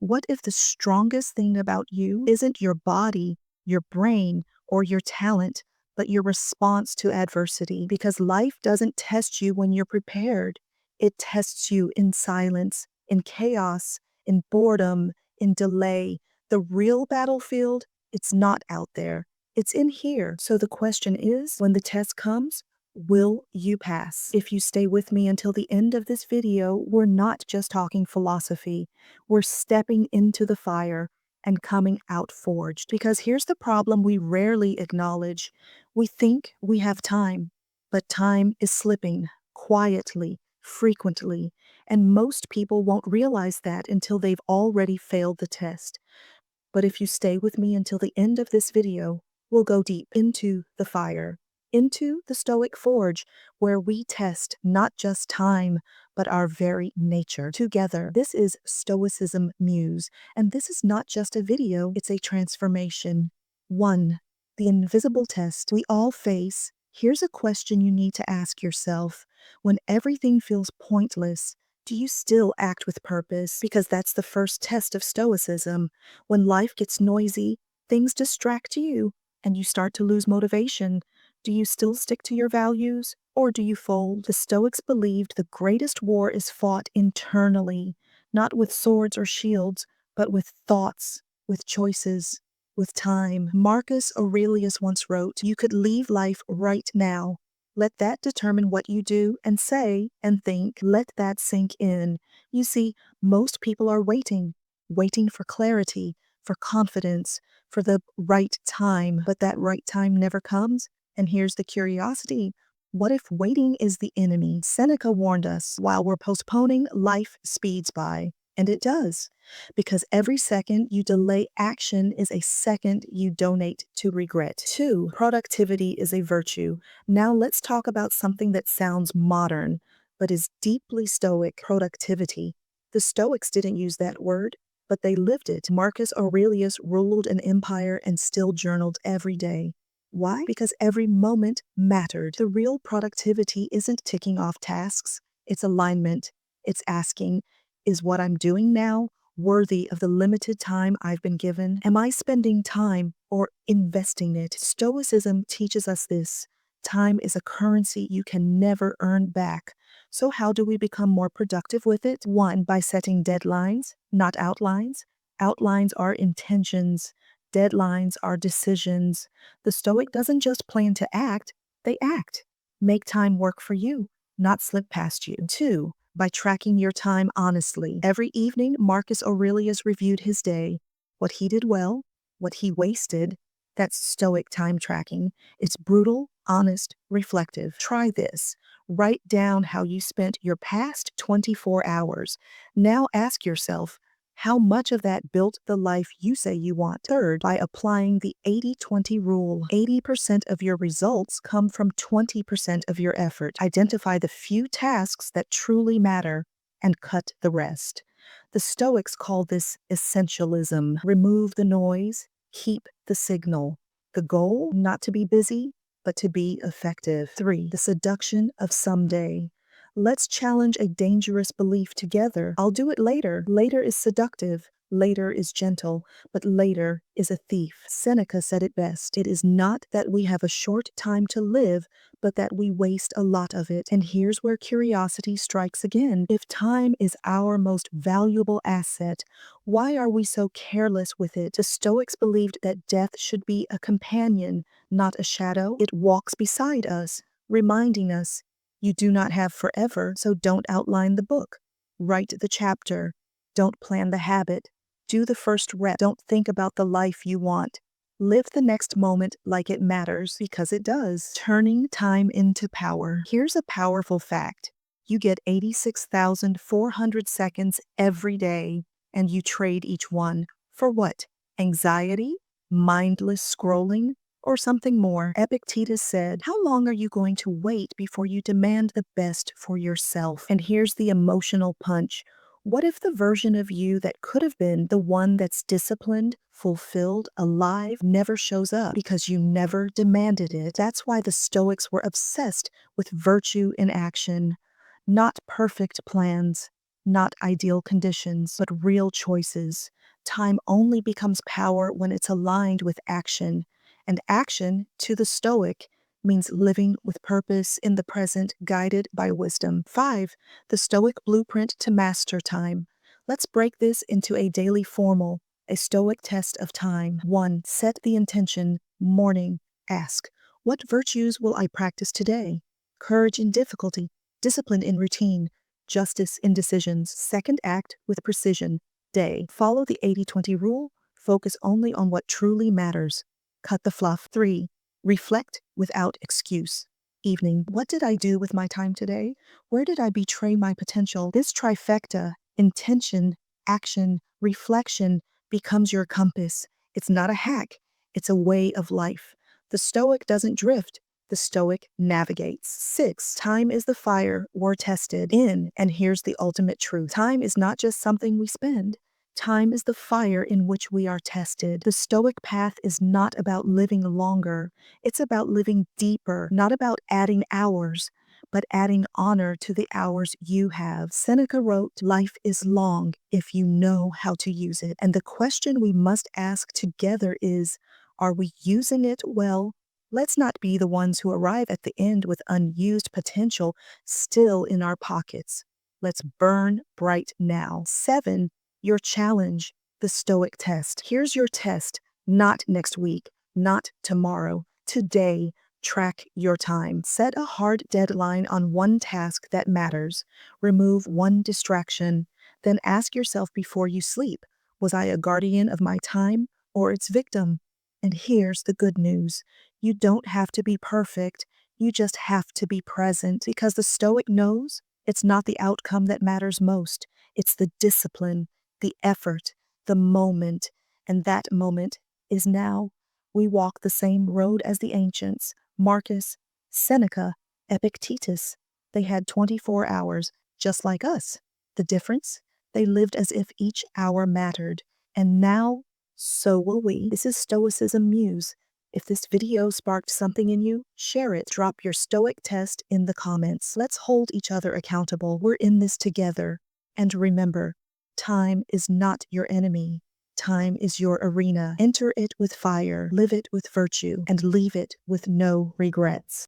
What if the strongest thing about you isn't your body, your brain, or your talent, but your response to adversity? Because life doesn't test you when you're prepared. It tests you in silence, in chaos, in boredom, in delay. The real battlefield, it's not out there. It's in here. So the question is, when the test comes, will you pass? If you stay with me until the end of this video, we're not just talking philosophy. We're stepping into the fire and coming out forged. Because here's the problem we rarely acknowledge. We think we have time, but time is slipping quietly, frequently, and most people won't realize that until they've already failed the test. But if you stay with me until the end of this video, we'll go deep into the fire, into the Stoic forge, where we test not just time, but our very nature together. This is Stoicism Muse, and this is not just a video, it's a transformation. 1. The invisible test we all face. Here's a question you need to ask yourself. When everything feels pointless, do you still act with purpose? Because that's the first test of Stoicism. When life gets noisy, things distract you, and you start to lose motivation. Do you still stick to your values, or do you fold? The Stoics believed the greatest war is fought internally, not with swords or shields, but with thoughts, with choices, with time. Marcus Aurelius once wrote, "You could leave life right now. Let that determine what you do and say and think. Let that sink in." You see, most people are waiting for clarity, for confidence, for the right time, but that right time never comes. And here's the curiosity. What if waiting is the enemy? Seneca warned us, while we're postponing, life speeds by. And it does, because every second you delay action is a second you donate to regret. 2. Productivity is a virtue. Now let's talk about something that sounds modern, but is deeply Stoic: productivity. The Stoics didn't use that word, but they lived it. Marcus Aurelius ruled an empire and still journaled every day. Why? Because every moment mattered. The real productivity isn't ticking off tasks, it's alignment. It's asking, is what I'm doing now worthy of the limited time I've been given? Am I spending time or investing it? Stoicism teaches us this. Time is a currency you can never earn back. So how do we become more productive with it? 1. By setting deadlines, not outlines. Outlines are intentions. Deadlines are decisions. The Stoic doesn't just plan to act, they act. Make time work for you, not slip past you. 2. By tracking your time honestly. Every evening, Marcus Aurelius reviewed his day, what he did well, what he wasted. That's Stoic time tracking. It's brutal, honest, reflective. Try this. Write down how you spent your past 24 hours. Now ask yourself, how much of that built the life you say you want? 3. By applying the 80-20 rule. 80% of your results come from 20% of your effort. Identify the few tasks that truly matter and cut the rest. The Stoics call this essentialism. Remove the noise, keep the signal. The goal, not to be busy, but to be effective. 3. The seduction of someday. Let's challenge a dangerous belief together. I'll do it later. Later is seductive. Later is gentle, but later is a thief. Seneca said it best. It is not that we have a short time to live, but that we waste a lot of it. And here's where curiosity strikes again. If time is our most valuable asset, why are we so careless with it? The Stoics believed that death should be a companion, not a shadow. It walks beside us, reminding us, you do not have forever, so don't outline the book. Write the chapter. Don't plan the habit. Do the first rep. Don't think about the life you want. Live the next moment like it matters, because it does. Turning time into power. Here's a powerful fact. You get 86,400 seconds every day, and you trade each one. For what? Anxiety? Mindless scrolling? Or something more? Epictetus said, how long are you going to wait before you demand the best for yourself? And here's the emotional punch. What if the version of you that could have been the one that's disciplined, fulfilled, alive, never shows up because you never demanded it? That's why the Stoics were obsessed with virtue in action. Not perfect plans, not ideal conditions, but real choices. Time only becomes power when it's aligned with action. And action, to the Stoic, means living with purpose in the present, guided by wisdom. 5. The Stoic blueprint to master time. Let's break this into a daily formal, a Stoic test of time. 1. Set the intention. Morning. Ask, what virtues will I practice today? Courage in difficulty, discipline in routine, justice in decisions. Second, act with precision. Day. Follow the 80-20 rule. Focus only on what truly matters. Cut the fluff. 3. Reflect without excuse. Evening. What did I do with my time today? Where did I betray my potential? This trifecta, intention, action, reflection, becomes your compass. It's not a hack. It's a way of life. The Stoic doesn't drift. The Stoic navigates. 6. Time is the fire we're tested in. And here's the ultimate truth. Time is not just something we spend. Time is the fire in which we are tested. The Stoic path is not about living longer. It's about living deeper, not about adding hours, but adding honor to the hours you have. Seneca wrote, "Life is long if you know how to use it." And the question we must ask together is, are we using it well? Let's not be the ones who arrive at the end with unused potential still in our pockets. Let's burn bright now. 7. Your challenge, the Stoic test. Here's your test, not next week, not tomorrow. Today, track your time. Set a hard deadline on one task that matters. Remove one distraction. Then ask yourself before you sleep, was I a guardian of my time or its victim? And here's the good news. You don't have to be perfect. You just have to be present, because the Stoic knows it's not the outcome that matters most. It's the discipline, the effort, the moment. And that moment is now. We walk the same road as the ancients, Marcus, Seneca, Epictetus. They had 24 hours, just like us. The difference? They lived as if each hour mattered. And now, so will we. This is Stoicism Muse. If this video sparked something in you, share it. Drop your Stoic test in the comments. Let's hold each other accountable. We're in this together. And remember, time is not your enemy. Time is your arena. Enter it with fire, live it with virtue, and leave it with no regrets.